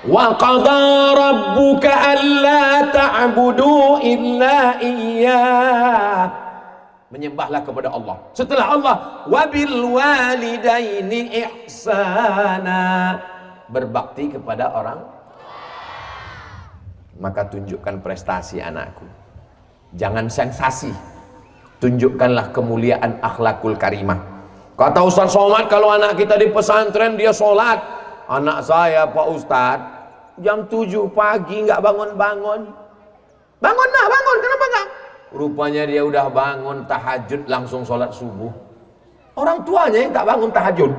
Wa qada rabbuka alla ta'budu illa iyyah. Menyembahlah kepada Allah. Setelah Allah, wabil walidaini ihsana. Berbakti kepada orang. Maka tunjukkan prestasi anakku. Jangan sensasi. Tunjukkanlah kemuliaan akhlakul karimah. Kata Ustaz Somad, kalau anak kita di pesantren dia sholat. Anak saya Pak Ustadz jam 7 pagi nggak bangun-bangun. Bangun nak, bangun, kenapa nggak? Rupanya dia udah bangun tahajud langsung sholat subuh. Orang tuanya yang tak bangun tahajud.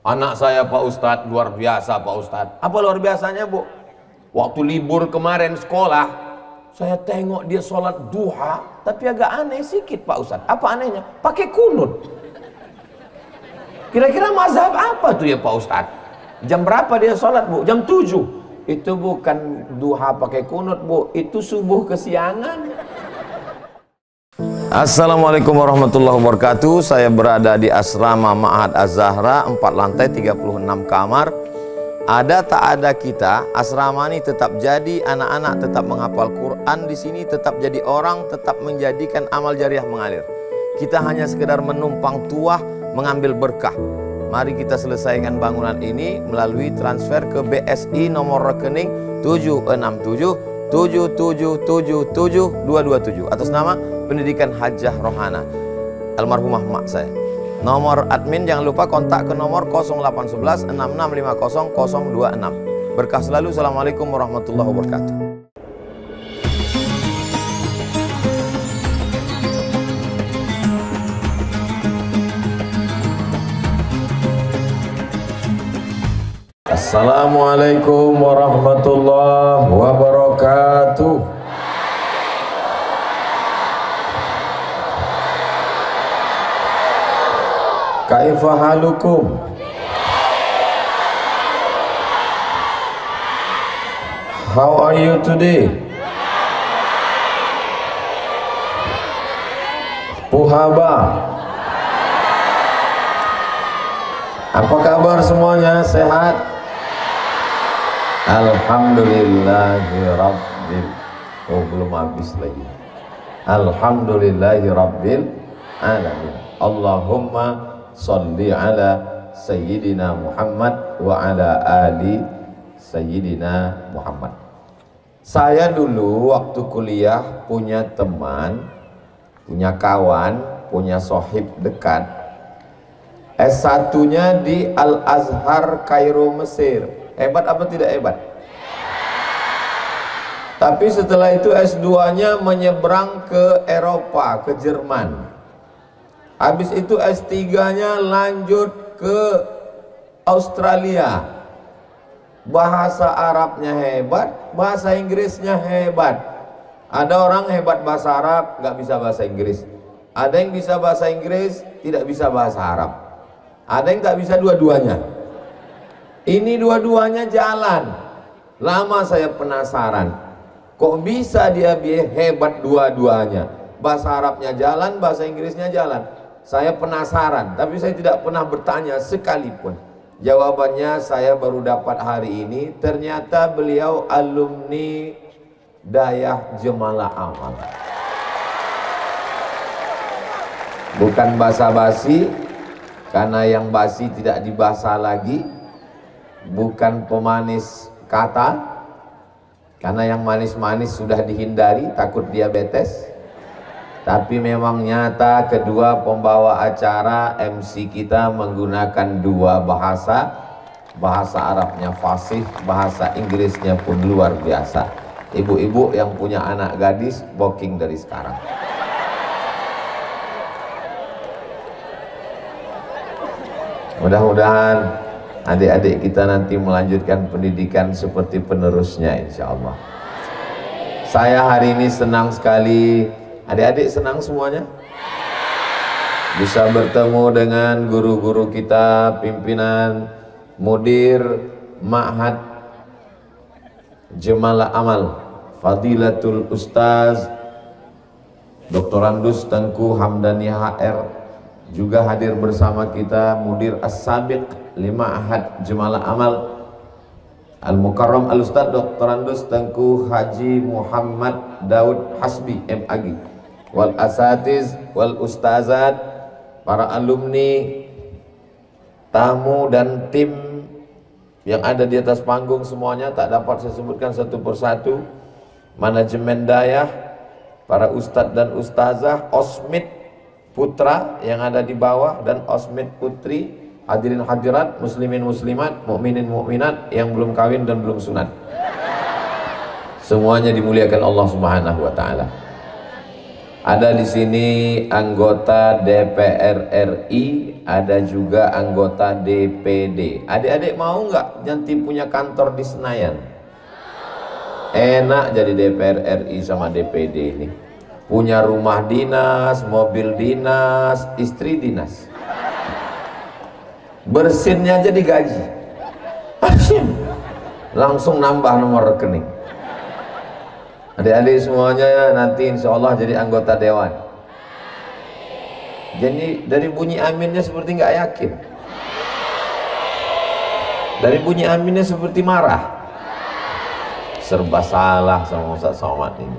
Anak saya Pak Ustadz luar biasa Pak Ustadz. Apa luar biasanya Bu? Waktu libur kemarin sekolah, saya tengok dia sholat duha, tapi agak aneh sedikit Pak Ustadz. Apa anehnya? Pakai kunut. Kira-kira mazhab apa tuh ya Pak Ustadz? Jam berapa dia sholat Bu? Jam 7. Itu bukan duha pakai kunut Bu, itu subuh kesiangan. Assalamualaikum warahmatullahi wabarakatuh. Saya berada di asrama Ma'had Az-Zahra, 4 lantai 36 kamar. Ada tak ada kita, asrama ini tetap jadi, anak-anak tetap menghafal Quran di sini, tetap jadi orang, tetap menjadikan amal jariah mengalir. Kita hanya sekedar menumpang tuah, mengambil berkah. Mari kita selesaikan bangunan ini melalui transfer ke BSI nomor rekening 76777772227 atas nama Pendidikan Hajah Rohana almarhumah mak saya. Nomor admin jangan lupa kontak ke nomor 0811 6650 026. Berkah selalu. Assalamualaikum warahmatullahi wabarakatuh. Assalamualaikum warahmatullahi wabarakatuh. Kaifa halukum? How are you today? Puhaba. Apa kabar semuanya? Sehat? Alhamdulillahirabbil. Oh, belum habis lagi. Alhamdulillahirabbil alamin. Allahumma sholli ala sayyidina Muhammad wa ala ali sayyidina Muhammad. Saya dulu waktu kuliah punya teman, punya kawan, punya sohib dekat. S1-nya di Al-Azhar Kairo Mesir. Hebat apa tidak hebat? Tapi setelah itu S2-nya menyeberang ke Eropa, ke Jerman. Habis itu S3-nya lanjut ke Australia. Bahasa Arabnya hebat, bahasa Inggrisnya hebat. Ada orang hebat bahasa Arab, nggak bisa bahasa Inggris. Ada yang bisa bahasa Inggris, tidak bisa bahasa Arab. Ada yang nggak bisa dua-duanya. Ini dua-duanya jalan. Lama saya penasaran, kok bisa dia hebat dua-duanya? Bahasa Arabnya jalan, bahasa Inggrisnya jalan. Saya penasaran, tapi saya tidak pernah bertanya sekalipun. Jawabannya saya baru dapat hari ini. Ternyata beliau alumni Dayah Jemala Amal. Bukan basa-basi, karena yang basi tidak dibasa lagi. Bukan pemanis kata, karena yang manis-manis sudah dihindari, takut diabetes. Tapi memang nyata kedua pembawa acara MC kita menggunakan dua bahasa. Bahasa Arabnya fasih, bahasa Inggrisnya pun luar biasa. Ibu-ibu yang punya anak gadis, booking dari sekarang. Mudah-mudahan adik-adik kita nanti melanjutkan pendidikan seperti penerusnya, insya Allah. Saya hari ini senang sekali. Adik-adik senang semuanya? Bisa bertemu dengan guru-guru kita, pimpinan, mudir Ma'had Jemala Amal, Fadilatul Ustaz Dr. Andus Tengku Hamdani HR. Juga hadir bersama kita mudir As-Sabiq Ma'had Jemala Amal, Al-Mukarram Al-Ustadz Dr. Andus Tengku Haji Muhammad Daud Hasbi MAG, wal asatiz wal ustazat, para alumni, tamu dan tim yang ada di atas panggung semuanya, tak dapat saya sebutkan satu persatu, manajemen dayah, para ustadz dan ustazah, osmid putra yang ada di bawah dan osmid putri, hadirin hadirat, muslimin muslimat, mukminin mukminat yang belum kawin dan belum sunat, semuanya dimuliakan Allah Subhanahu wa taala. Ada di sini anggota DPR RI, ada juga anggota DPD. Adik-adik mau nggak nanti punya kantor di Senayan? Enak jadi DPR RI sama DPD ini. Punya rumah dinas, mobil dinas, istri dinas. Bersinnya aja digaji. Langsung nambah nomor rekening. Adik-adik semuanya nanti insya Allah jadi anggota dewan. Jadi dari bunyi aminnya seperti nggak yakin. Dari bunyi aminnya seperti marah. Serba salah sama Ustaz Somad ini.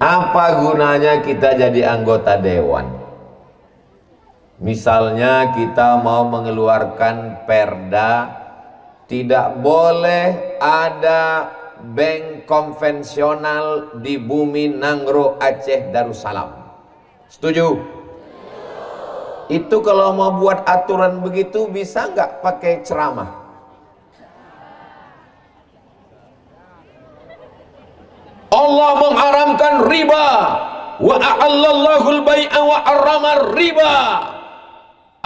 Apa gunanya kita jadi anggota dewan? Misalnya kita mau mengeluarkan perda, tidak boleh ada bank konvensional di bumi Nangro Aceh Darussalam. Setuju? Itu kalau mau buat aturan begitu bisa nggak pakai ceramah? Allah mengharamkan riba, wa a'allallahu al-bai'a wa harrama riba.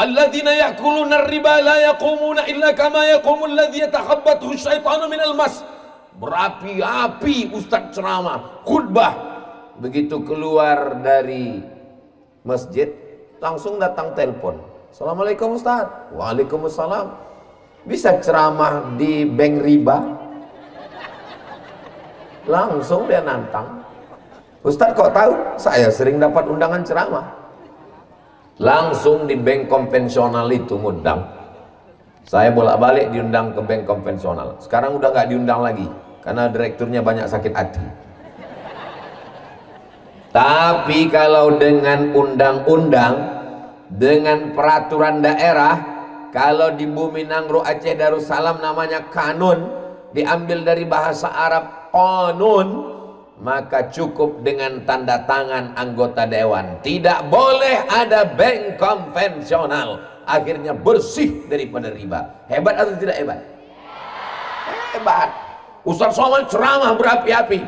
Alladzina ya'kuluna riba la yaqumuna illa kama yaqumu alladzi yatakhabbathu syaitanu minal mas. Berapi-api Ustadz ceramah, khutbah. Begitu keluar dari masjid, langsung datang telepon. Assalamualaikum Ustadz. Waalaikumsalam. Bisa ceramah di bank riba? Langsung dia nantang. Ustadz kok tahu? Saya sering dapat undangan ceramah. Langsung di bank konvensional itu ngundang. Saya bolak-balik diundang ke bank konvensional. Sekarang udah nggak diundang lagi karena direkturnya banyak sakit hati. Tapi kalau dengan undang-undang, dengan peraturan daerah, kalau di bumi Nangro Aceh Darussalam namanya kanun, diambil dari bahasa Arab qanun, maka cukup dengan tanda tangan anggota dewan. Tidak boleh ada bank konvensional. Akhirnya bersih daripada riba. Hebat atau tidak hebat? Hebat. Ustaz Somad ceramah berapi-api.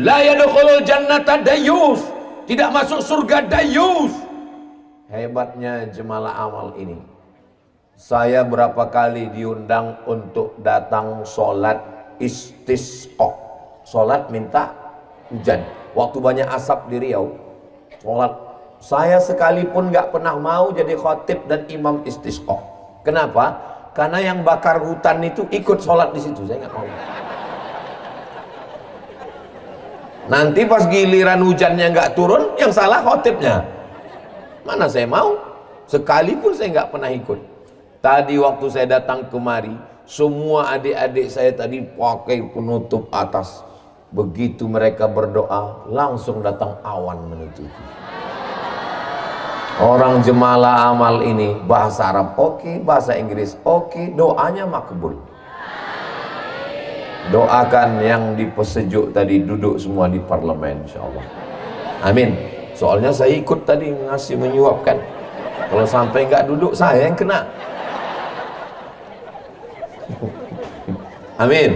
La yadkhulul jannata dayyus. Tidak masuk surga dayyus. Hebatnya jemalah amal ini. Saya berapa kali diundang untuk datang sholat istisqa. Sholat minta hujan. Waktu banyak asap di Riau, sholat. Saya sekalipun nggak pernah mau jadi khatib dan imam istisqa. Kenapa? Karena yang bakar hutan itu ikut sholat di situ. Saya nggak mau. Nanti pas giliran hujannya nggak turun, yang salah khatibnya. Mana saya mau? Sekalipun saya nggak pernah ikut. Tadi waktu saya datang kemari, semua adik-adik saya tadi pakai penutup atas. Begitu mereka berdoa, langsung datang awan menutupi. Orang jemalah amal ini bahasa Arab oke, bahasa Inggris oke, doanya makbul. Doakan yang di pesejuk tadi duduk semua di parlemen insyaallah. Amin. Soalnya saya ikut tadi ngasih menyuapkan. Kalau sampai nggak duduk saya yang kena. Amin.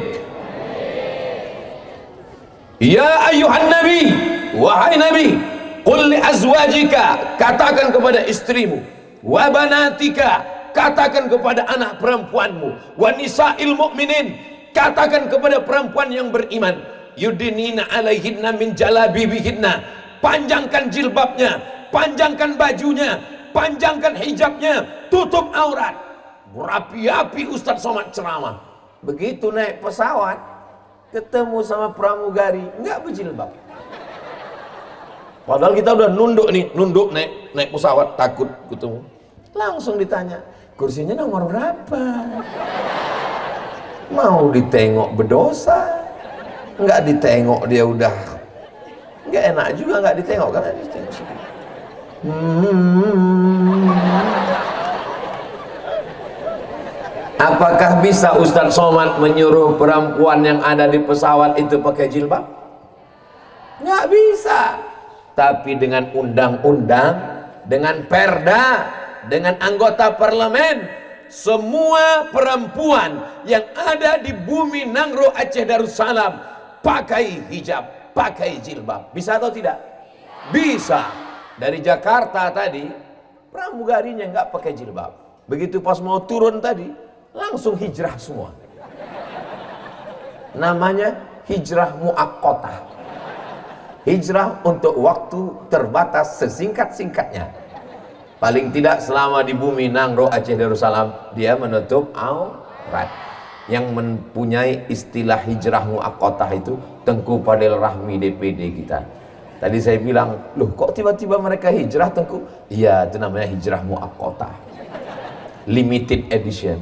Ya ayuhan nabi, wahai nabi, qul li azwajika, katakan kepada istrimu, wa banatika, katakan kepada anak perempuanmu, wa nisa'il mu'minin, katakan kepada perempuan yang beriman, yudinina alaihinna min jalabibihinna, panjangkan jilbabnya, panjangkan bajunya, panjangkan hijabnya, tutup aurat. Berapi-api Ustadz Somad ceramah. Begitu naik pesawat, ketemu sama pramugari, nggak berjilbab. Padahal kita udah nunduk nih, nunduk naik pesawat, takut ketemu. Langsung ditanya, kursinya nomor berapa? mau ditengok berdosa, nggak ditengok dia udah nggak enak juga, nggak ditengok karena ditengok Apakah bisa Ustadz Somad menyuruh perempuan yang ada di pesawat itu pakai jilbab? Nggak bisa. Tapi dengan undang-undang, dengan perda, dengan anggota parlemen, semua perempuan yang ada di bumi Nangro Aceh Darussalam pakai hijab, pakai jilbab. Bisa atau tidak? Bisa. Dari Jakarta tadi, pramugarinya nggak pakai jilbab. Begitu pas mau turun tadi, langsung hijrah semua. Namanya hijrah muakkotah. Hijrah untuk waktu terbatas sesingkat-singkatnya. Paling tidak selama di bumi Nangro Aceh Darussalam dia menutup aurat. Yang mempunyai istilah hijrah muakkotah itu Tengku Fadil Rahmi DPD kita. Tadi saya bilang, loh kok tiba-tiba mereka hijrah Tengku? Iya, itu namanya hijrah muakkotah, limited edition.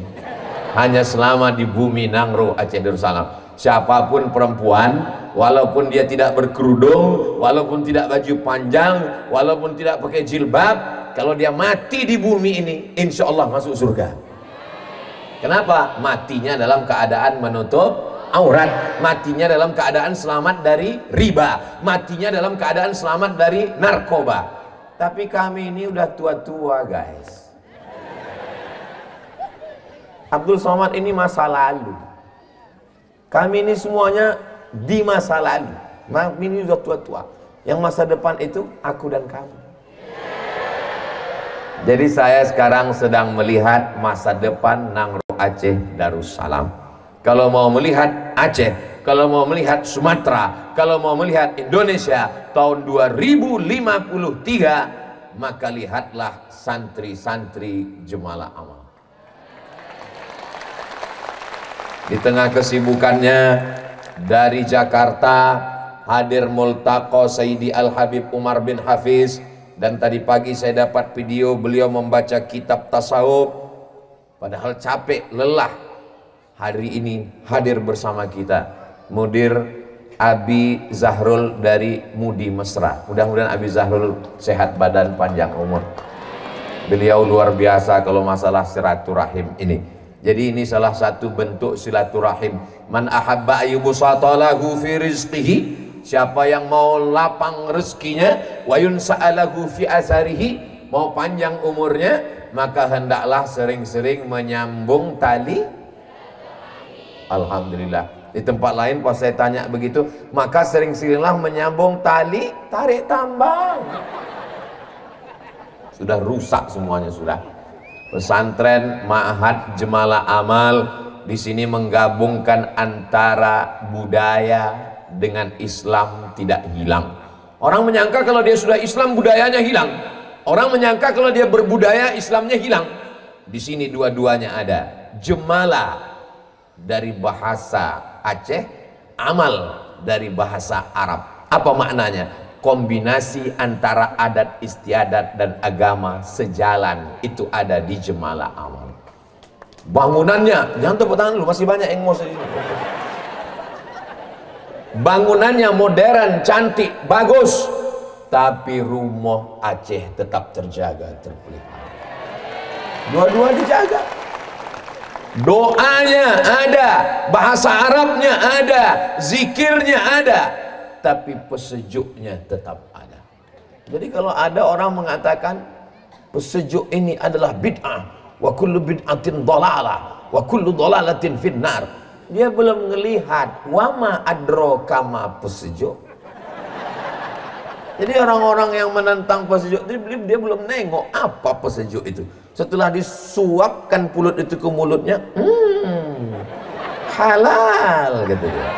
Hanya selama di bumi Nangro Aceh Darussalam. Siapapun perempuan, walaupun dia tidak berkerudung, walaupun tidak baju panjang, walaupun tidak pakai jilbab, kalau dia mati di bumi ini, insya Allah masuk surga. Kenapa? Matinya dalam keadaan menutup aurat, matinya dalam keadaan selamat dari riba, matinya dalam keadaan selamat dari narkoba. Tapi kami ini udah tua-tua guys. Abdul Somad ini masa lalu. Kami ini semuanya di masa lalu. Kami ini sudah tua-tua. Yang masa depan itu aku dan kamu. Jadi saya sekarang sedang melihat masa depan Nangro Aceh Darussalam. Kalau mau melihat Aceh, kalau mau melihat Sumatera, kalau mau melihat Indonesia tahun 2053, maka lihatlah santri-santri Jemalah Amal. Di tengah kesibukannya dari Jakarta hadir multaqo Sayyidi Al-Habib Umar bin Hafiz, dan tadi pagi saya dapat video beliau membaca kitab tasawuf. Padahal capek, lelah, hari ini hadir bersama kita Mudir Abi Zahrul dari Mudi Mesra. Mudah-mudahan Abi Zahrul sehat badan, panjang umur. Beliau luar biasa kalau masalah silaturahim ini. Jadi ini salah satu bentuk silaturahim. Man ahabba ayyubusatalahu fi rizqihi, siapa yang mau lapang rezekinya, wa yunsa'alahu fi asarihi, mau panjang umurnya, maka hendaklah sering-sering menyambung tali. Alhamdulillah. Di tempat lain pas saya tanya begitu, maka sering-seringlah menyambung tali tarik tambang. Sudah rusak semuanya sudah. Pesantren Ma'had Jemalah Amal di sini menggabungkan antara budaya dengan Islam tidak hilang. Orang menyangka kalau dia sudah Islam budayanya hilang. Orang menyangka kalau dia berbudaya Islamnya hilang. Di sini dua-duanya ada. Jemalah dari bahasa Aceh, amal dari bahasa Arab. Apa maknanya? Kombinasi antara adat istiadat dan agama sejalan, itu ada di Jemalah Amal. Bangunannya, jangan tepuk tangan dulu, masih banyak yang mau sedih. Bangunannya modern, cantik, bagus, tapi rumah Aceh tetap terjaga, terpelihara. Dua-dua dijaga. Doanya ada, bahasa Arabnya ada, zikirnya ada, tapi pesejuknya tetap ada. Jadi kalau ada orang mengatakan pesejuk ini adalah bid'ah, wa kullu bid'atin dhalalah, wa kullu dhalalatin finnar, dia belum melihat wama adraka ma pesejuk. Jadi orang-orang yang menentang pesejuk, dia belum nengok apa pesejuk itu. Setelah disuapkan pulut itu ke mulutnya, halal gitu dia.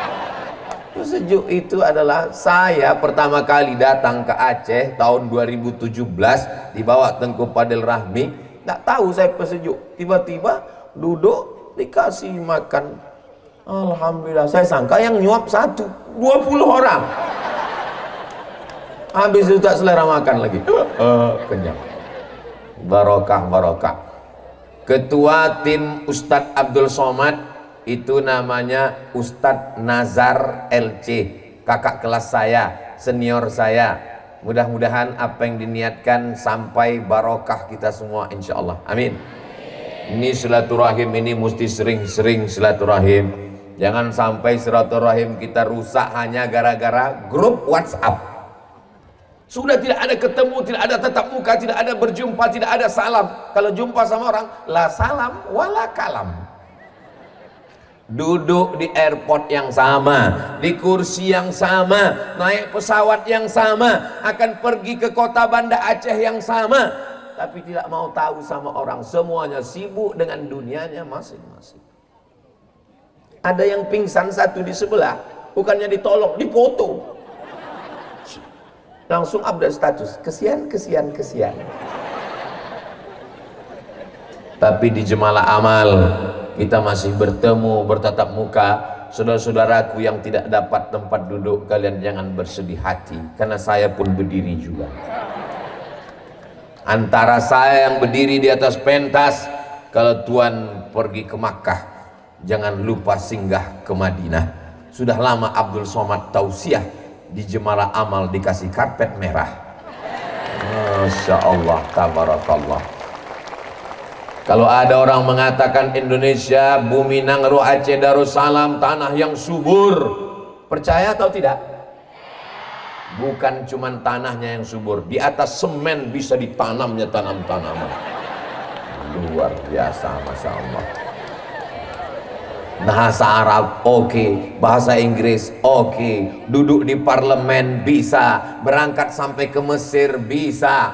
Pesejuk itu adalah, saya pertama kali datang ke Aceh tahun 2017 dibawa Tengku Fadil Rahmi, tak tahu saya pesejuk, tiba-tiba duduk dikasih makan. Alhamdulillah, saya sangka yang nyuap 20 orang. Habis itu tak selera makan lagi. Kenyang. Barokah, barokah. Ketua tim Ustadz Abdul Somad Itu namanya Ustadz Nazar LC, kakak kelas saya, senior saya. Mudah-mudahan apa yang diniatkan sampai barokah kita semua, insya Allah. Amin. Ini silaturahim ini mesti sering-sering silaturahim. Jangan sampai silaturahim kita rusak hanya gara-gara grup WhatsApp. Sudah tidak ada ketemu, tidak ada tatap muka, tidak ada berjumpa, tidak ada salam. Kalau jumpa sama orang, la salam wala kalam. Duduk di airport yang sama, di kursi yang sama, naik pesawat yang sama, akan pergi ke kota Banda Aceh yang sama, tapi tidak mau tahu sama orang. Semuanya sibuk dengan dunianya masing-masing. Ada yang pingsan satu di sebelah, bukannya ditolong, dipoto. Langsung update status, kesian, kesian, kesian. Tapi di Jemalah Amal kita masih bertemu, bertatap muka. Saudara-saudaraku yang tidak dapat tempat duduk, kalian jangan bersedih hati, karena saya pun berdiri juga. Antara saya yang berdiri di atas pentas, kalau Tuhan pergi ke Makkah, jangan lupa singgah ke Madinah. Sudah lama Abdul Somad tausiah di Jemalah Amal dikasih karpet merah. Masya Allah, tabarakallah. Kalau ada orang mengatakan Indonesia, Bumi Nangro, Aceh, Darussalam, tanah yang subur, percaya atau tidak? Bukan cuma tanahnya yang subur, di atas semen bisa ditanamnya tanam-tanaman. Luar biasa, Masya Allah. Bahasa Arab oke, bahasa Inggris oke, duduk di parlemen bisa, berangkat sampai ke Mesir bisa,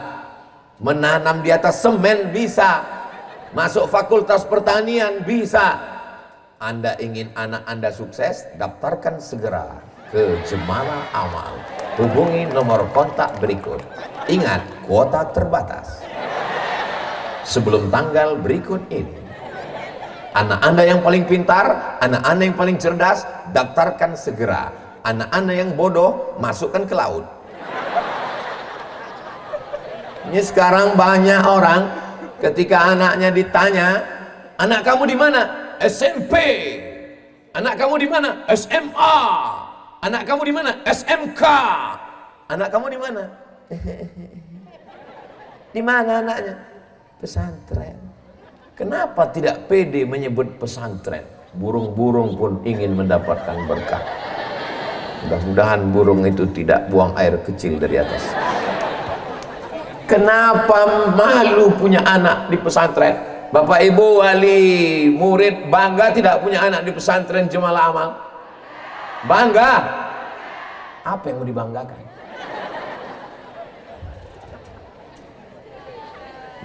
menanam di atas semen bisa, masuk fakultas pertanian bisa. Anda ingin anak Anda sukses, daftarkan segera ke Jemalah Amal. Hubungi nomor kontak berikut. Ingat, kuota terbatas sebelum tanggal berikut ini. Anak Anda yang paling pintar, anak Anda yang paling cerdas, daftarkan segera. Anak Anda yang bodoh, masukkan ke laut. Ini sekarang banyak orang ketika anaknya ditanya, anak kamu di mana? SMP. Anak kamu di mana? SMA. Anak kamu di mana? SMK. Anak kamu di mana? Di mana anaknya? Pesantren. Kenapa tidak pede menyebut pesantren? Burung-burung pun ingin mendapatkan berkah. Mudah-mudahan burung itu tidak buang air kecil dari atas. Kenapa malu punya anak di pesantren? Bapak Ibu wali murid bangga tidak punya anak di pesantren Jemalah Amal? Bangga. Apa yang mau dibanggakan?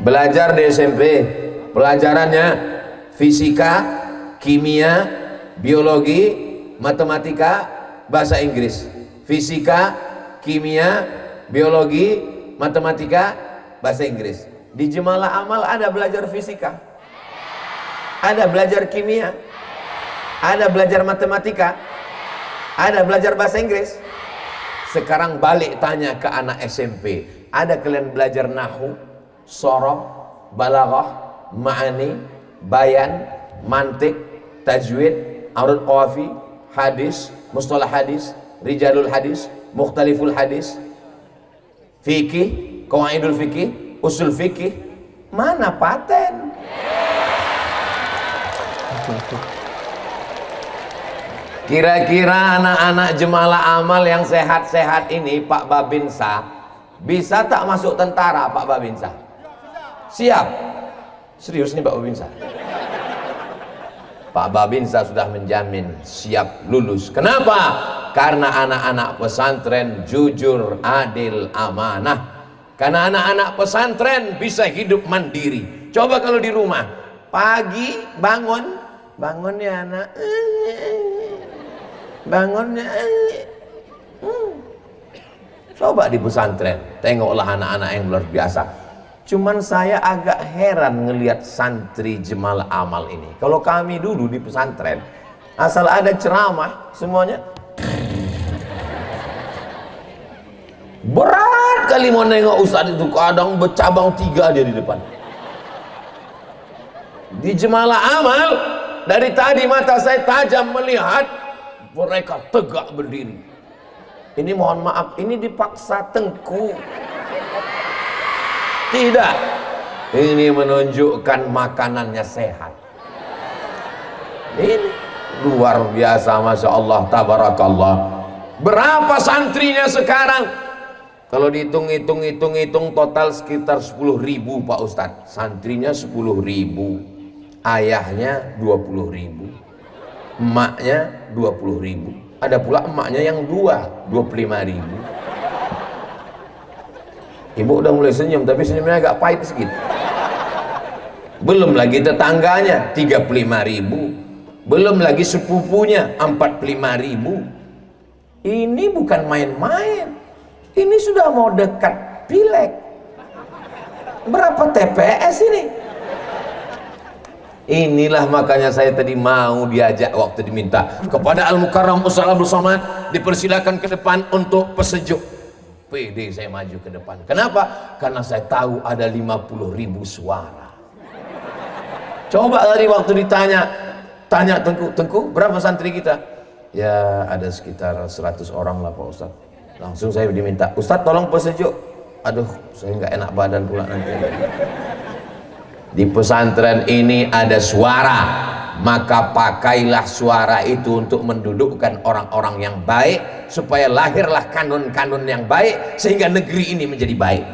Belajar di SMP, pelajarannya fisika, kimia, biologi, matematika, bahasa Inggris. Fisika, kimia, biologi, matematika, bahasa Inggris. Di Jemalah Amal ada belajar fisika, ada belajar kimia, ada belajar matematika, ada belajar bahasa Inggris. Sekarang balik tanya ke anak SMP, ada kalian belajar nahwu, sorof, balaghah, ma'ani, bayan, mantik, tajwid, arud qawafi, hadis, mustalah hadis, rijalul hadis, mukhtaliful hadis, fikih, qawaidul fikih, usul fikih? Mana paten? Kira-kira anak-anak Jemalah Amal yang sehat-sehat ini, Pak Babinsa, bisa tak masuk tentara, Pak Babinsa? Siap? Serius nih Pak Babinsa? Pak Babinsa sudah menjamin siap lulus. Kenapa? Karena anak-anak pesantren jujur, adil, amanah. Karena anak-anak pesantren bisa hidup mandiri. Coba kalau di rumah, pagi bangun ya anak, bangunnya. Coba di pesantren, tengoklah anak-anak yang luar biasa. Cuman saya agak heran ngelihat santri Jemalah Amal ini. Kalau kami dulu di pesantren, asal ada ceramah, semuanya berat kali mau nengok ustadz itu, kadang bercabang 3 dia di depan. Di Jemalah Amal dari tadi mata saya tajam melihat mereka tegak berdiri. Ini mohon maaf, ini dipaksa Tengku. Tidak. Ini menunjukkan makanannya sehat. Ini luar biasa, Masya Allah, tabarakallah. Berapa santrinya sekarang? Kalau dihitung total sekitar 10.000 Pak Ustadz. Santrinya 10.000, ayahnya 20.000, emaknya 20.000. Ada pula emaknya yang 25.000. Ibu udah mulai senyum, tapi senyumnya agak pahit sedikit. Belum lagi tetangganya 35.000, belum lagi sepupunya 45.000. Ini bukan main-main. Ini sudah mau dekat pileg. Berapa TPS ini? Inilah makanya saya tadi mau diajak waktu diminta kepada Al-Mukarram Ustaz Abdul Somad, dipersilakan ke depan untuk pesejuk. PD saya maju ke depan. Kenapa? Karena saya tahu ada 50.000 suara. Coba tadi waktu tanya Tengku, berapa santri kita? Ya ada sekitar 100 orang lah Pak Ustaz. Langsung saya diminta, Ustaz tolong pesejuk. Aduh, saya nggak enak badan pula nanti. Di pesantren ini ada suara, maka pakailah suara itu untuk mendudukkan orang-orang yang baik, supaya lahirlah kanun-kanun yang baik, sehingga negeri ini menjadi baik.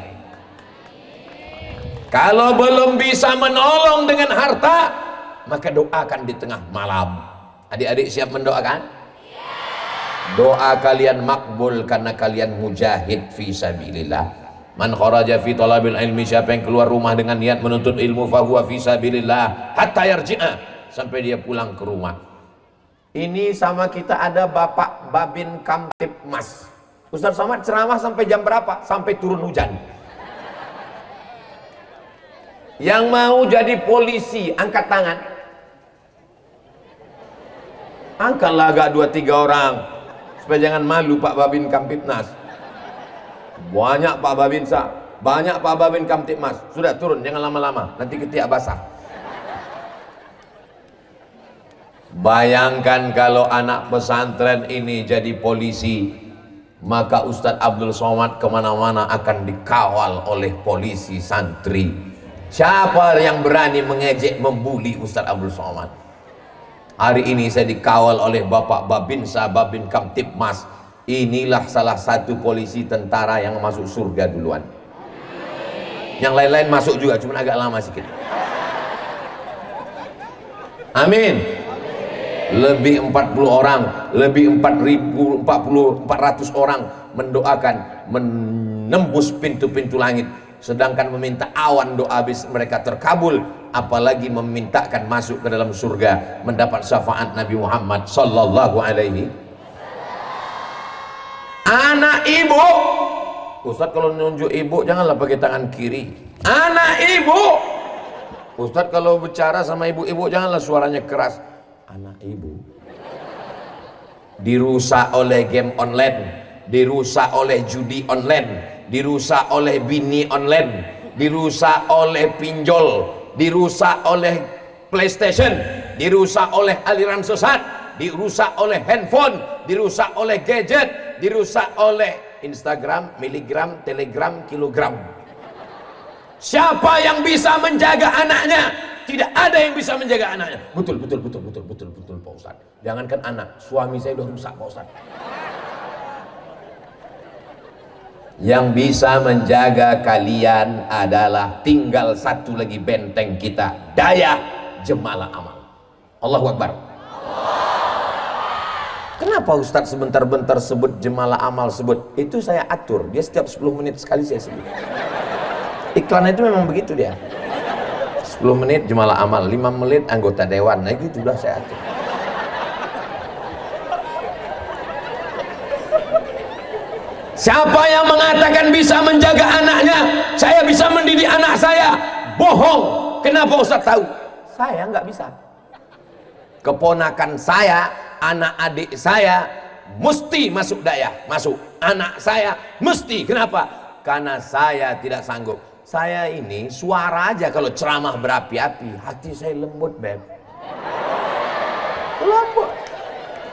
Kalau belum bisa menolong dengan harta, maka doakan di tengah malam. Adik-adik siap mendoakan? Doa kalian makbul karena kalian mujahid fi sabilillah. Man kharaja fi talabil ilmi, siapa yang keluar rumah dengan niat menuntut ilmu, fahuwa fi sabilillah hatta yarji'a, sampai dia pulang ke rumah. Ini sama kita ada Bapak Babin Kamtipmas. Ustaz Somad ceramah sampai jam berapa? Sampai turun hujan. Yang mau jadi polisi angkat tangan. Angkatlah agak 2-3 orang, supaya jangan malu Pak Babin Kamtipmas. Banyak Pak Babin banyak Pak Babin Kamtipmas. Sudah turun, jangan lama-lama, nanti ketiak basah. Bayangkan kalau anak pesantren ini jadi polisi, maka Ustadz Abdul Somad kemana-mana akan dikawal oleh polisi santri. Siapa yang berani mengejek, membuli Ustadz Abdul Somad? Hari ini saya dikawal oleh Bapak Babinsa Babin Kamtipmas. Inilah salah satu polisi tentara yang masuk surga duluan. Yang lain-lain masuk juga, cuma agak lama sedikit. Amin. Lebih 40 orang, lebih 400 orang mendoakan, menembus pintu-pintu langit. Sedangkan meminta awan doa mereka terkabul, apalagi memintakan masuk ke dalam surga, mendapat syafaat Nabi Muhammad sallallahu alaihi. Anak ibu, Ustadz kalau nunjuk ibu janganlah pakai tangan kiri. Anak ibu, Ustadz kalau bicara sama ibu-ibu janganlah suaranya keras. Anak ibu dirusak oleh game online, dirusak oleh judi online, dirusak oleh bini online, dirusak oleh pinjol, dirusak oleh PlayStation, dirusak oleh aliran sesat, dirusak oleh handphone, dirusak oleh gadget, dirusak oleh Instagram, miligram, telegram, kilogram. Siapa yang bisa menjaga anaknya? Tidak ada yang bisa menjaga anaknya. Betul Pak Ustadz. Jangankan anak, suami saya udah rusak Pak Ustadz. Yang bisa menjaga kalian adalah tinggal satu lagi benteng kita, daya Jemalah Amal. Allahu Akbar. Kenapa Ustadz sebentar-bentar sebut Jemalah Amal sebut? Itu saya atur, dia setiap 10 menit sekali saya sebut. Iklan itu memang begitu dia. 10 menit Jemalah Amal, 5 menit anggota dewan. Nah gitu udah saya atur. Siapa yang mengatakan bisa menjaga anaknya, saya bisa mendidik anak saya, bohong. Kenapa Ustadz tahu? Saya nggak bisa. Keponakan saya, anak adik saya mesti masuk daya, masuk. Anak saya mesti. Kenapa? Karena saya tidak sanggup. Saya ini suara aja kalau ceramah berapi-api, hati saya lembut, Beb. Lombok.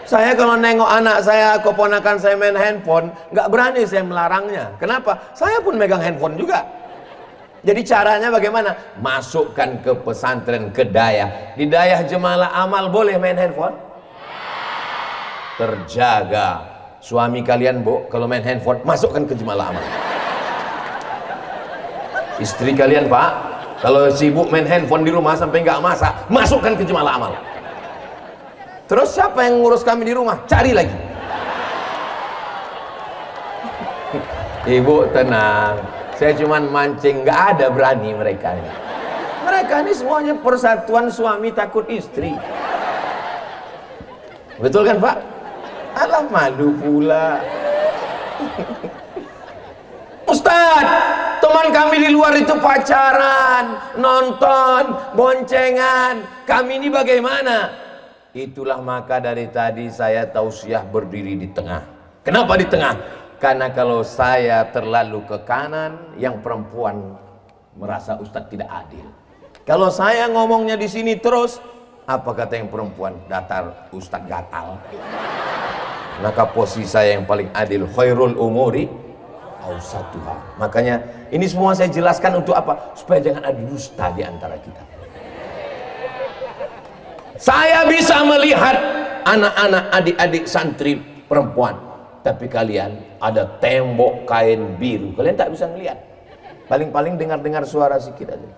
Saya kalau nengok anak saya, keponakan saya main handphone, nggak berani saya melarangnya. Kenapa? Saya pun megang handphone juga. Jadi caranya bagaimana? Masukkan ke pesantren, ke dayah. Di dayah Jemalah Amal boleh main handphone? Terjaga. Suami kalian, Bu, kalau main handphone, masukkan ke Jemalah Amal. Istri kalian, Pak, kalau sibuk main handphone di rumah sampai nggak masak, masukkan ke Jemalah Amal. Terus siapa yang ngurus kami di rumah? Cari lagi. Ibu tenang, saya cuman mancing, nggak ada berani mereka ini. Mereka ini semuanya persatuan suami takut istri. Betul kan, Pak? Alah, malu pula. Ustaz, teman kami di luar itu pacaran, nonton, boncengan. Kami ini bagaimana? Itulah maka dari tadi saya tausiah berdiri di tengah. Kenapa di tengah? Karena kalau saya terlalu ke kanan, yang perempuan merasa Ustadz tidak adil. Kalau saya ngomongnya di sini terus, apa kata yang perempuan? Datar Ustadz gatal. Maka posisi saya yang paling adil, khairul umuri awsatuha. Makanya ini semua saya jelaskan untuk apa? Supaya jangan ada dusta di antara kita. Saya bisa melihat anak-anak adik-adik santri perempuan, tapi kalian ada tembok kain biru, kalian tak bisa melihat. Paling-paling dengar-dengar suara sikit aja,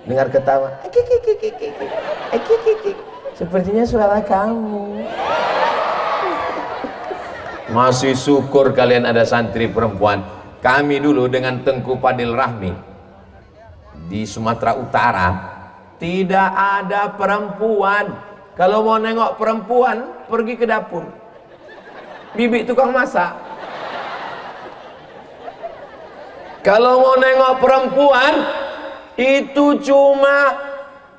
dengar ketawa, sepertinya suara kamu. Masih syukur kalian ada santri perempuan. Kami dulu dengan Tengku Fadil Rahmi di Sumatera Utara, tidak ada perempuan. Kalau mau nengok perempuan, pergi ke dapur. Bibi tukang masak. Kalau mau nengok perempuan, itu cuma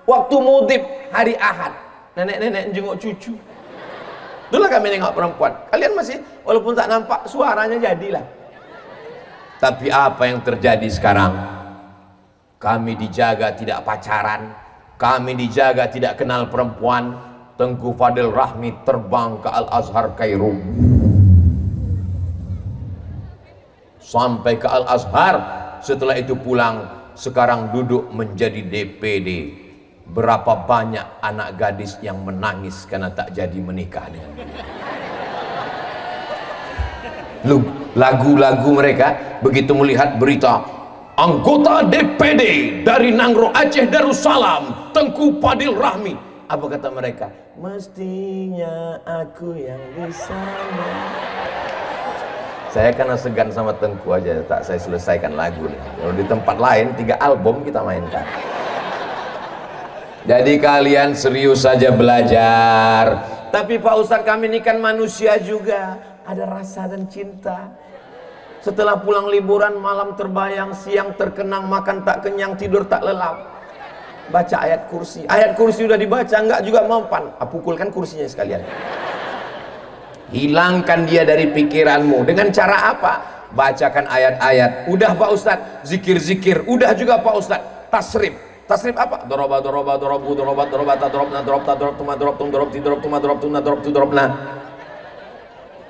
waktu mudib, hari Ahad. Nenek-nenek jenguk cucu. Itulah kami nengok perempuan. Kalian masih, walaupun tak nampak, suaranya jadilah. Tapi apa yang terjadi sekarang? Kami dijaga tidak pacaran, kami dijaga tidak kenal perempuan. Tengku Fadil Rahmi terbang ke Al-Azhar Kairo, sampai ke Al-Azhar. Setelah itu pulang, sekarang duduk menjadi DPD. Berapa banyak anak gadis yang menangis karena tak jadi menikah dengan beliau. Lagu-lagu mereka begitu melihat berita anggota DPD dari Nangro Aceh Darussalam, Tengku Fadil Rahmi. Apa kata mereka? Mestinya aku yang di sana. Saya karena segan sama Tengku aja, tak saya selesaikan lagu nih. Kalau di tempat lain 3 album kita mainkan. Jadi kalian serius saja belajar. Tapi Pak Ustadz, kami ini kan manusia juga, ada rasa dan cinta. Setelah pulang liburan, malam terbayang, siang terkenang, makan tak kenyang, tidur tak lelap. Baca ayat kursi. Ayat kursi udah dibaca, enggak juga mempan. Pukulkan kursinya sekalian. Hilangkan dia dari pikiranmu. Dengan cara apa? Bacakan ayat-ayat. Udah Pak Ustadz, zikir-zikir. Udah juga Pak Ustadz, tasrif. Tasrif apa? Doroba, doroba, dorobu, dorobat, dorobata, dorobna, dorobta, dorob, tuma, dorob, tum, dorob, ti, dorob, tuma, dorob, tuna, dorob, tu, dorobna.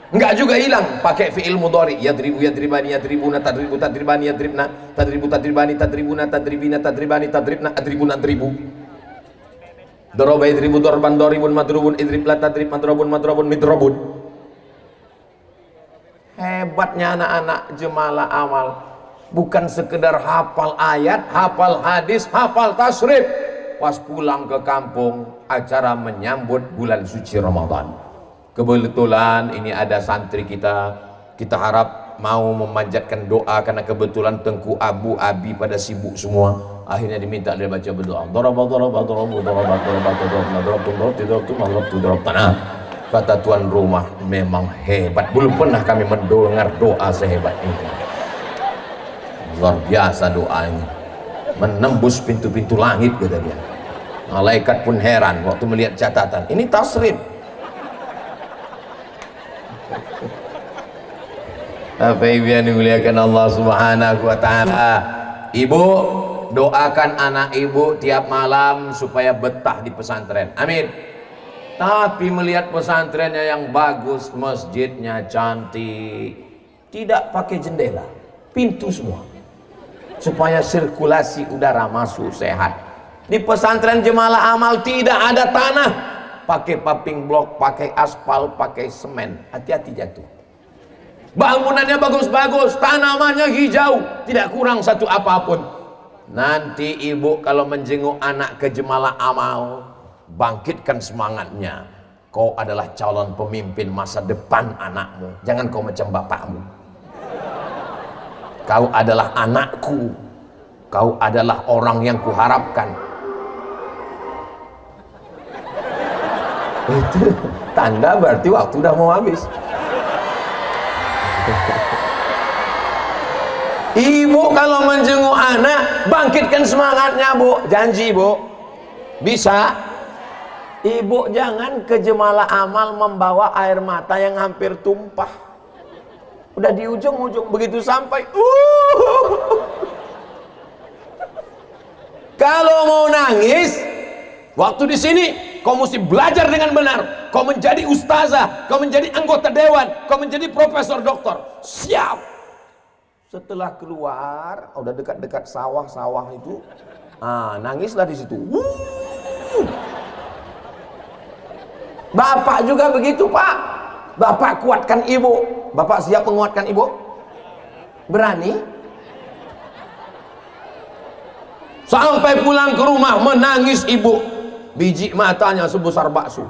Enggak juga hilang, pakai fi'il mudhari. Yadribu, yadribani, yadribuna, tadribu, tadribani, yadribna, tadribu, tadribani, tadribuna, tadribina, tadribani, tadribna, adribuna, adribu. Doroba, yadribu, dorban, doribun, madrubun, idribla, tadrib, madrobun, madrobun, midrobun. Hebatnya anak-anak Jemalah Amal. Bukan sekedar hafal ayat, hafal hadis, hafal tasrif. Pas pulang ke kampung, acara menyambut bulan suci Ramadan. Kebetulan ini ada santri kita harap mau memanjatkan doa karena kebetulan Tengku Abu Abi pada sibuk semua. Akhirnya diminta dia baca berdoa. Kata tuan rumah, memang hebat. Belum pernah kami mendengar doa sehebat ini. Luar biasa doanya, menembus pintu-pintu langit, kata dia. Malaikat pun heran waktu melihat catatan. Ini tasrif. Apa yang dimuliakan Allah Subhanahu wa Ta'ala. Ibu, doakan anak ibu tiap malam supaya betah di pesantren. Amin. Tapi melihat pesantrennya yang bagus, masjidnya cantik, tidak pakai jendela, pintu semua, supaya sirkulasi udara masuk sehat. Di pesantren Jemalah Amal tidak ada tanah, pakai paving block, pakai aspal, pakai semen. Hati-hati jatuh. Bangunannya bagus-bagus, tanamannya hijau, tidak kurang satu apapun. Nanti ibu kalau menjenguk anak ke Jemalah Amal, bangkitkan semangatnya. Kau adalah calon pemimpin masa depan anakmu. Jangan kau macam bapakmu. Kau adalah anakku. Kau adalah orang yang kuharapkan. Itu tanda berarti waktu udah mau habis. Ibu kalau menjenguk anak, bangkitkan semangatnya, Bu. Janji, Bu. Bisa. Ibu jangan ke Jemalah Amal membawa air mata yang hampir tumpah. Udah di ujung-ujung, begitu sampai kalau mau nangis waktu di sini, kau mesti belajar dengan benar. Kau menjadi ustazah, kau menjadi anggota dewan, kau menjadi profesor doktor. Siap. Setelah keluar, udah dekat-dekat sawah-sawah itu, nangislah di situ. Bapak juga begitu, Pak. Bapak kuatkan ibu. Bapak siap menguatkan ibu? Berani? Sampai pulang ke rumah menangis ibu. Biji matanya sebesar bakso.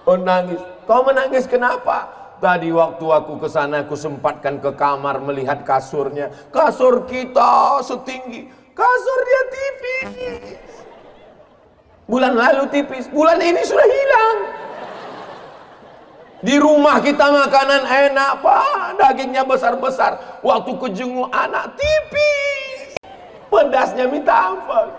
Menangis. Kau menangis kenapa? Tadi waktu aku ke sana, aku sempatkan ke kamar melihat kasurnya. Kasur kita setinggi, kasur dia tipis. Bulan lalu tipis, bulan ini sudah hilang. Di rumah kita makanan enak, Pak, dagingnya besar-besar. Waktu kejenguk anak tipis, pedasnya minta ampun.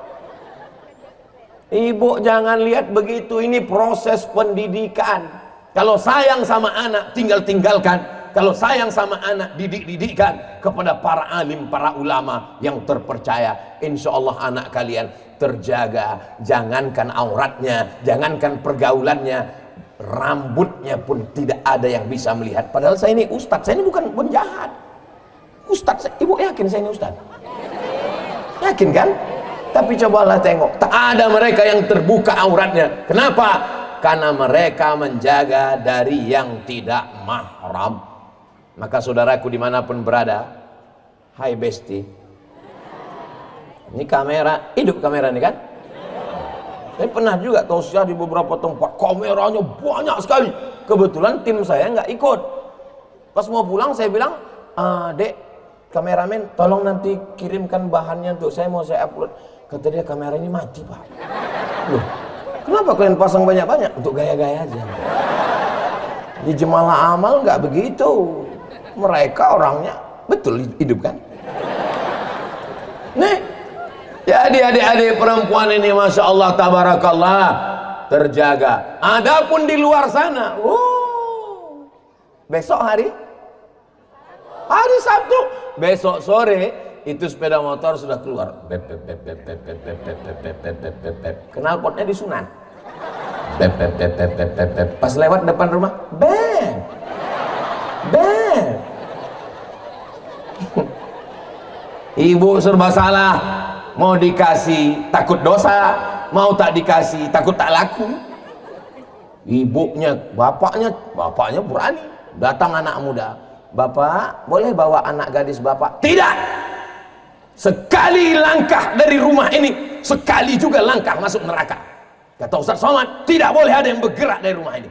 Ibu jangan lihat begitu, ini proses pendidikan. Kalau sayang sama anak, tinggalkan. Kalau sayang sama anak, didikkan kepada para alim, para ulama yang terpercaya. Insya Allah anak kalian terjaga. Jangankan auratnya, jangankan pergaulannya, rambutnya pun tidak ada yang bisa melihat. Padahal saya ini ustadz, saya ini bukan penjahat. Ustadz, ibu yakin saya ini ustadz? Yakin kan? Tapi cobalah tengok, tak ada mereka yang terbuka auratnya. Kenapa? Karena mereka menjaga dari yang tidak mahram. Maka saudaraku dimanapun berada, hai besti, ini kamera, hidup kamera ini kan? Saya pernah juga tausiah di beberapa tempat, kameranya banyak sekali. Kebetulan tim saya nggak ikut. Pas mau pulang saya bilang, Dek, kameramen, tolong nanti kirimkan bahannya untuk saya, mau saya upload. Kata dia, kamera ini mati, Pak. Loh, kenapa kalian pasang banyak-banyak? Untuk gaya-gaya aja. Di Jemalah Amal nggak begitu. Mereka orangnya betul hidup kan? Nih, jadi adik-adik perempuan ini Masya Allah tabarakallah terjaga. Adapun di luar sana, besok hari Sabtu, besok sore itu sepeda motor sudah keluar. Knalpotnya disunat. Pas lewat depan rumah, bang. Ibu serba salah, mau dikasih takut dosa, mau tak dikasih takut tak laku. Ibunya, bapaknya berani. Datang anak muda, Bapak boleh bawa anak gadis Bapak? Tidak. Sekali langkah dari rumah ini, sekali juga langkah masuk neraka. Kata Ustaz Somad, tidak boleh ada yang bergerak dari rumah ini.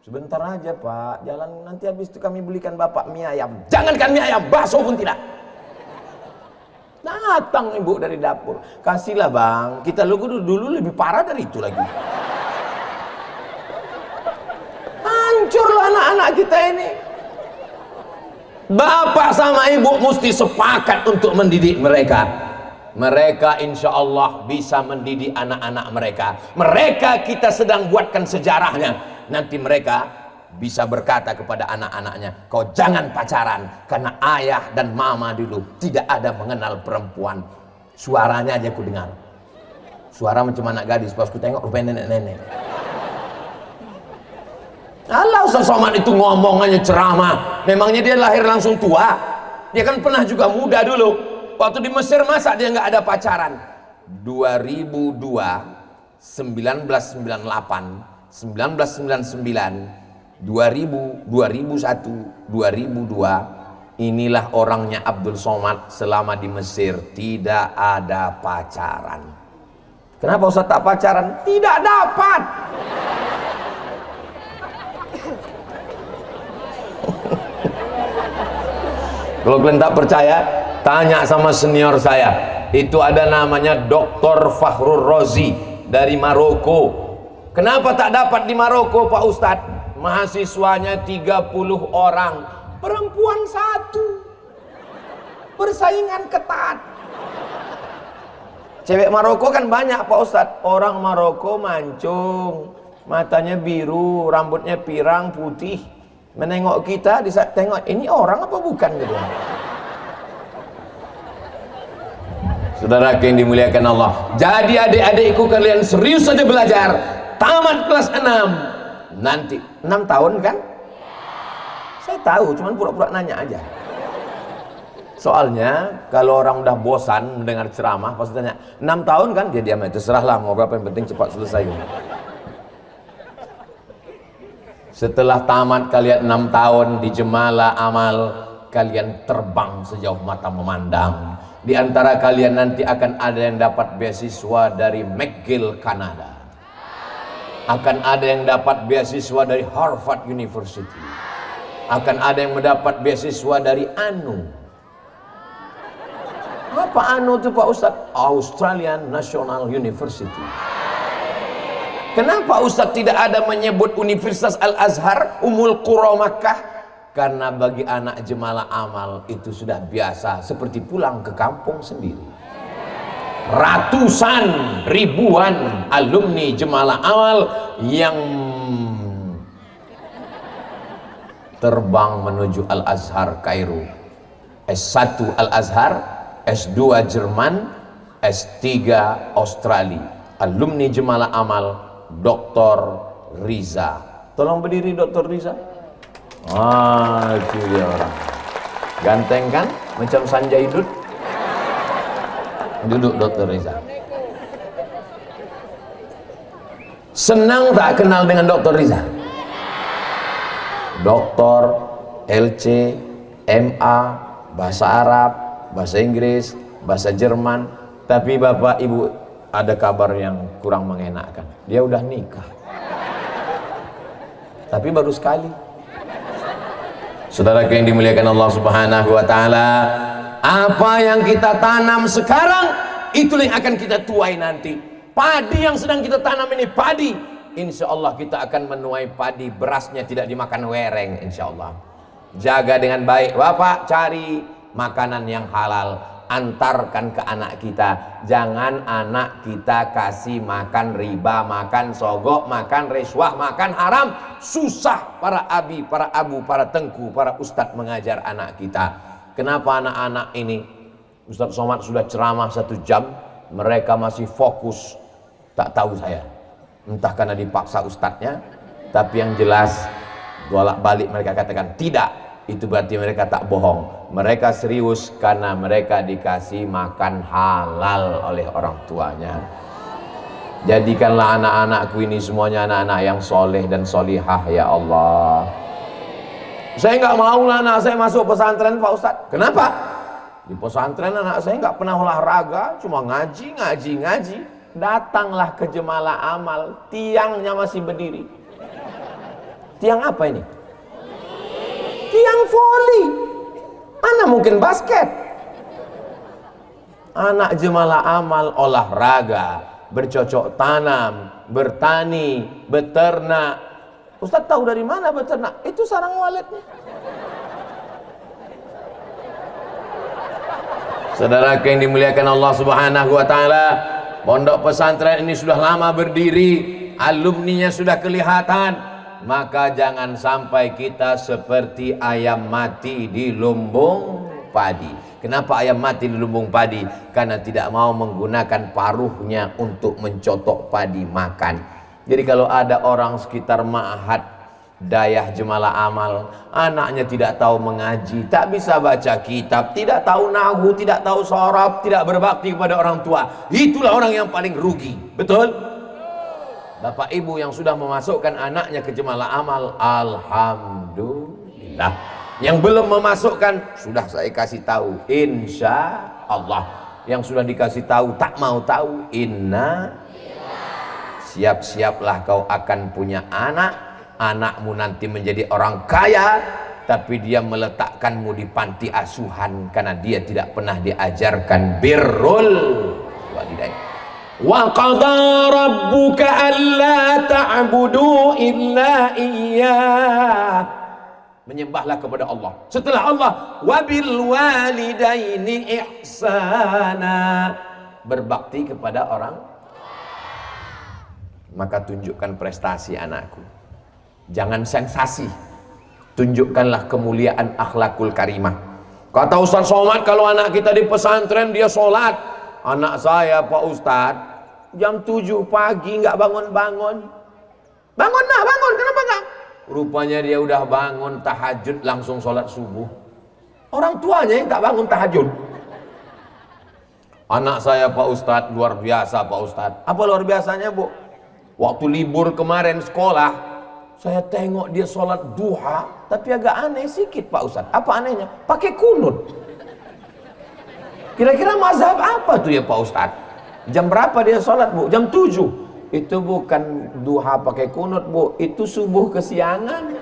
Sebentar aja Pak, jalan, nanti habis itu kami belikan Bapak mie ayam. Jangankan mie ayam, bakso pun tidak. Datang ibu dari dapur, kasihlah bang, kita dulu lebih parah dari itu lagi. Hancurlah anak-anak kita ini. Bapak sama ibu mesti sepakat untuk mendidik mereka. Mereka insya Allah bisa mendidik anak-anak mereka. Mereka kita sedang buatkan sejarahnya. Nanti mereka bisa berkata kepada anak-anaknya, kau jangan pacaran, karena ayah dan mama dulu tidak ada mengenal perempuan. Suaranya aja ku dengar, suara macam anak gadis, pas ku tengok rupanya nenek-nenek. Ustaz Somad itu ngomongannya ceramah? Memangnya dia lahir langsung tua? Dia kan pernah juga muda dulu. Waktu di Mesir masa dia nggak ada pacaran? 2002, 1998, 1999, 2000, 2001, 2002. Inilah orangnya Abdul Somad selama di Mesir, tidak ada pacaran. Kenapa Ustaz tak pacaran? Tidak dapat. Kalau kalian tak percaya, tanya sama senior saya. Itu ada namanya Dr. Fakhrul Razi dari Maroko. Kenapa tak dapat di Maroko Pak Ustadz? Mahasiswanya 30 orang, perempuan 1. Persaingan ketat. Cewek Maroko kan banyak Pak Ustadz. Orang Maroko mancung, matanya biru, rambutnya pirang, putih. Menengok kita, di saat tengok ini orang apa bukan gitu. Saudara yang dimuliakan Allah. Jadi adik-adikku kalian serius saja belajar. Tamat kelas 6. Nanti 6 tahun kan? Saya tahu, cuman pura-pura nanya aja. Soalnya kalau orang udah bosan mendengar ceramah, pasti tanya 6 tahun kan? Dia diam itu, serahlah mau berapa, yang penting cepat selesai. Setelah tamat kalian 6 tahun di Jemalah Amal, kalian terbang sejauh mata memandang. Di antara kalian nanti akan ada yang dapat beasiswa dari McGill, Kanada. Akan ada yang dapat beasiswa dari Harvard University. Akan ada yang mendapat beasiswa dari ANU. Apa ANU itu Pak Ustadz? Australian National University. Kenapa Ustadz tidak ada menyebut Universitas Al-Azhar, Ummul Qura Makkah? Karena bagi anak Jemalah Amal itu sudah biasa, seperti pulang ke kampung sendiri. Ratusan, ribuan alumni Jemalah Amal yang terbang menuju Al-Azhar Kairo. S1 Al-Azhar, S2 Jerman, S3 Australia. Alumni Jemalah Amal Dr. Riza. Tolong berdiri Dr. Riza. Itu dia orang. Ganteng kan? Macam Sanjay Dutt. Duduk Dr. Riza. Senang tak kenal dengan Dr. Riza? Doktor, LC, MA, bahasa Arab, bahasa Inggris, bahasa Jerman. Tapi Bapak Ibu, ada kabar yang kurang mengenakan. Dia udah nikah. Tapi baru sekali. Saudara yang dimuliakan Allah Subhanahu wa taala, apa yang kita tanam sekarang itulah yang akan kita tuai nanti. Padi yang sedang kita tanam ini padi, insya Allah kita akan menuai padi. Berasnya tidak dimakan wereng, insya Allah. Jaga dengan baik Bapak, cari makanan yang halal, antarkan ke anak kita. Jangan anak kita kasih makan riba, makan sogok, makan riswah, makan haram. Susah para abi, para abu, para tengku, para ustadz mengajar anak kita. Kenapa anak-anak ini, Ustadz Somad sudah ceramah 1 jam, mereka masih fokus? Tak tahu saya, entah karena dipaksa ustadznya, tapi yang jelas bolak-balik mereka katakan tidak. Itu berarti mereka tak bohong, mereka serius karena mereka dikasih makan halal oleh orang tuanya. Jadikanlah anak-anakku ini semuanya anak-anak yang soleh dan solihah ya Allah. Saya nggak mau lah anak saya masuk pesantren Pak Ustadz. Kenapa? Di pesantren anak saya nggak pernah olahraga, cuma ngaji. Datanglah ke Jemalah Amal, tiangnya masih berdiri. Tiang apa ini? Tiang voli. Mana mungkin basket. Anak Jemalah Amal olahraga, bercocok tanam, bertani, beternak. Ustaz tahu dari mana beternak? Itu sarang waletnya. Saudara yang dimuliakan Allah Subhanahu wa taala, pondok pesantren ini sudah lama berdiri, alumninya sudah kelihatan. Maka jangan sampai kita seperti ayam mati di lumbung padi. Kenapa ayam mati di lumbung padi? Karena tidak mau menggunakan paruhnya untuk mencotok padi makan. Jadi kalau ada orang sekitar ma'had Dayah Jemalah Amal, anaknya tidak tahu mengaji, tak bisa baca kitab, tidak tahu nahwu, tidak tahu shorab, tidak berbakti kepada orang tua. Itulah orang yang paling rugi. Betul? Bapak ibu yang sudah memasukkan anaknya ke Jemalah Amal, alhamdulillah. Yang belum memasukkan, sudah saya kasih tahu, insya Allah. Yang sudah dikasih tahu tak mau tahu, siap-siaplah kau akan punya anak. Anakmu nanti menjadi orang kaya, tapi dia meletakkanmu di panti asuhan karena dia tidak pernah diajarkan birrul walidain. Wa qada rabbuka alla ta'budu illa iyyah. Menyembahlah kepada Allah. Setelah Allah, wabil walidaini ihsana. Berbakti kepada orang. Maka tunjukkan prestasi anakku. Jangan sensasi, tunjukkanlah kemuliaan akhlakul karimah. Kata Ustaz Somad, kalau anak kita di pesantren dia sholat. Anak saya Pak Ustadz jam 7 pagi nggak bangun-bangun. Bangun nah, bangun, kenapa nggak? Rupanya dia udah bangun tahajud langsung sholat subuh. Orang tuanya yang tak bangun tahajud. Anak saya Pak Ustadz luar biasa Pak Ustadz. Apa luar biasanya Bu? Waktu libur kemarin sekolah, saya tengok dia sholat duha, tapi agak aneh sedikit Pak Ustadz. Apa anehnya? Pakai kunut. Kira-kira mazhab apa tuh ya Pak Ustadz? Jam berapa dia sholat Bu? Jam 7. Itu bukan duha pakai kunut Bu, itu subuh kesiangan.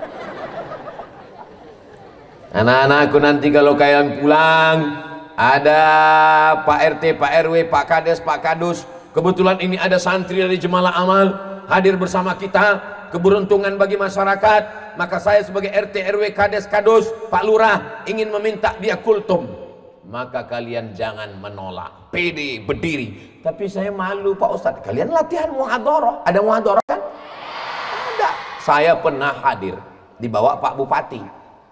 Anak-anakku nanti kalau kalian pulang, ada Pak RT, Pak RW, Pak Kades, Pak Kadus. Kebetulan ini ada santri dari Jemalah Amal hadir bersama kita. Keberuntungan bagi masyarakat. Maka saya sebagai RT, RW, Kades, Kadus, Pak Lurah ingin meminta dia kultum. Maka kalian jangan menolak, pede, berdiri. Tapi saya malu Pak Ustadz. Kalian latihan muhadharah. Ada muhadharah kan? Ada. Saya pernah hadir, dibawa Pak Bupati.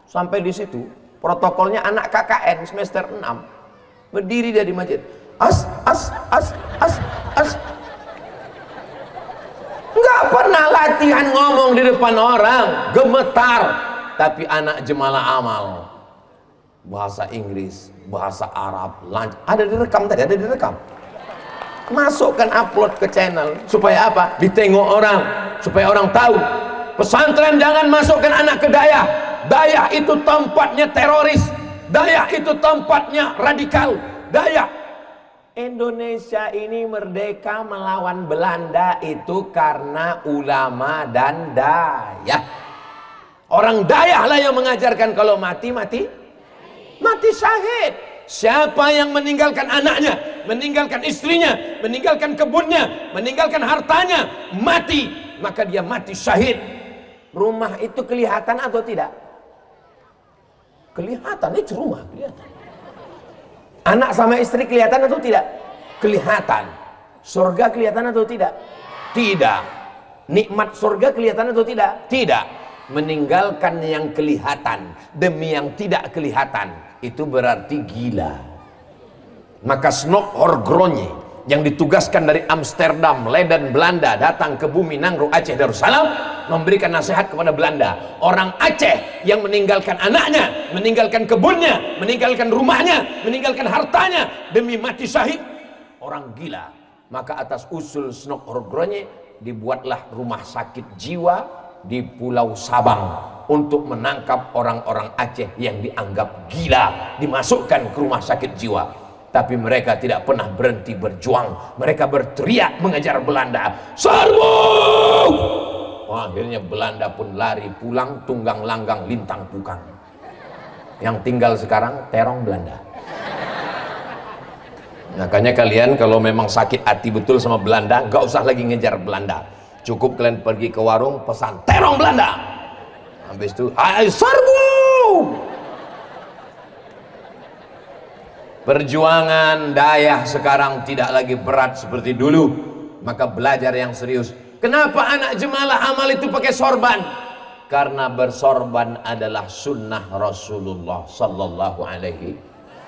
Sampai di situ protokolnya anak KKN semester 6. Berdiri dia di masjid. As. Nggak pernah latihan ngomong di depan orang, gemetar. Tapi anak Jemalah Amal, bahasa Inggris, bahasa Arab, ada direkam tadi, ada direkam. Masukkan, upload ke channel. Supaya apa? Ditengok orang, supaya orang tahu. Pesantren jangan masukkan anak ke Dayah. Dayah itu tempatnya teroris. Dayah itu tempatnya radikal. Dayah. Indonesia ini merdeka melawan Belanda itu karena ulama dan Dayah. Orang Dayah lah yang mengajarkan kalau mati syahid. Siapa yang meninggalkan anaknya, meninggalkan istrinya, meninggalkan kebunnya, meninggalkan hartanya, mati, maka dia mati syahid. Rumah itu kelihatan atau tidak? Kelihatan, itu rumah kelihatan. Anak sama istri kelihatan atau tidak? Kelihatan. Surga kelihatan atau tidak? Tidak. Nikmat surga kelihatan atau tidak? Tidak. Meninggalkan yang kelihatan demi yang tidak kelihatan, itu berarti gila. Maka Snok Horgronje yang ditugaskan dari Amsterdam, Leiden, Belanda datang ke bumi Nangro, Aceh, Darussalam, memberikan nasihat kepada Belanda. Orang Aceh yang meninggalkan anaknya, meninggalkan kebunnya, meninggalkan rumahnya, meninggalkan hartanya demi mati syahid, orang gila. Maka atas usul Snok Horgronje dibuatlah rumah sakit jiwa di Pulau Sabang untuk menangkap orang-orang Aceh yang dianggap gila, dimasukkan ke rumah sakit jiwa. Tapi mereka tidak pernah berhenti berjuang. Mereka berteriak mengejar Belanda. Serbu! Akhirnya Belanda pun lari pulang, tunggang langgang lintang pukang. Yang tinggal sekarang terong Belanda. Makanya kalian kalau memang sakit hati betul sama Belanda, gak usah lagi ngejar Belanda. Cukup kalian pergi ke warung, pesan terong Belanda. Habis itu, ayo serbu! Perjuangan Dayah sekarang tidak lagi berat seperti dulu. Maka belajar yang serius. Kenapa anak Jemalah Amal itu pakai sorban? Karena bersorban adalah sunnah Rasulullah sallallahu alaihi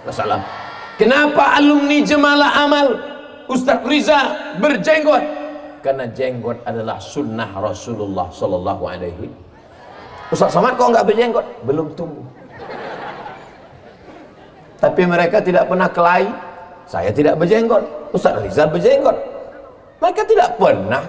wasallam. Kenapa alumni Jemalah Amal Ustadz Riza berjenggot? Karena jenggot adalah sunnah Rasulullah sallallahu alaihi wasallam. Ustaz Somad kok nggak berjenggot? Belum tumbuh. Tapi mereka tidak pernah kelahi. Saya tidak berjenggot, Ustaz Rizal berjenggot. Mereka tidak pernah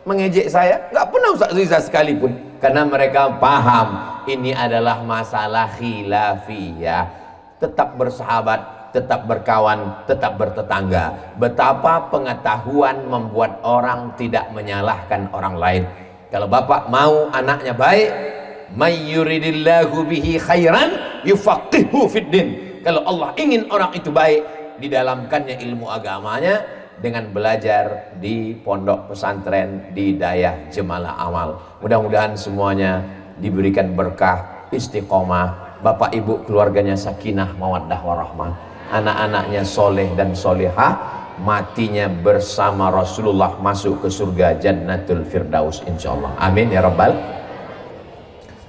mengejek saya, nggak pernah Ustaz Rizal sekalipun, karena mereka paham ini adalah masalah khilafiyah. Tetap bersahabat, tetap berkawan, tetap bertetangga. Betapa pengetahuan membuat orang tidak menyalahkan orang lain. Kalau bapak mau anaknya baik, may yuridillahu bihi khairan yufaqihu fiddin. Kalau Allah ingin orang itu baik, didalamkannya ilmu agamanya dengan belajar di pondok pesantren di Dayah Jemalah Amal. Mudah-mudahan semuanya diberikan berkah, istiqomah, bapak ibu keluarganya sakinah mawaddah warahmah, anak-anaknya soleh dan solehah, matinya bersama Rasulullah masuk ke surga Jannatul Firdaus insyaallah. Amin ya rabbal.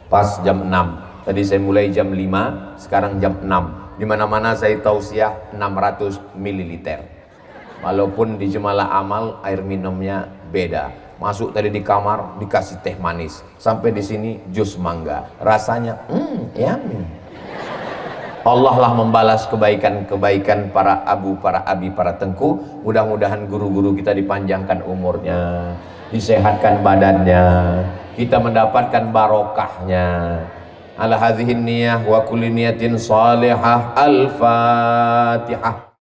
Pas jam 6 tadi saya mulai jam 5, sekarang jam 6. Di mana-mana saya tausiah 600 ml. Walaupun di Jemalah Amal air minumnya beda. Masuk tadi di kamar dikasih teh manis, sampai di sini jus mangga. Rasanya yummy. Allah lah membalas kebaikan-kebaikan para abu, para abi, para tengku. Mudah-mudahan guru-guru kita dipanjangkan umurnya, disehatkan badannya, kita mendapatkan barokahnya. Ala hadhihi niyah wa kulli niyatin salihah. Al-Fatihah.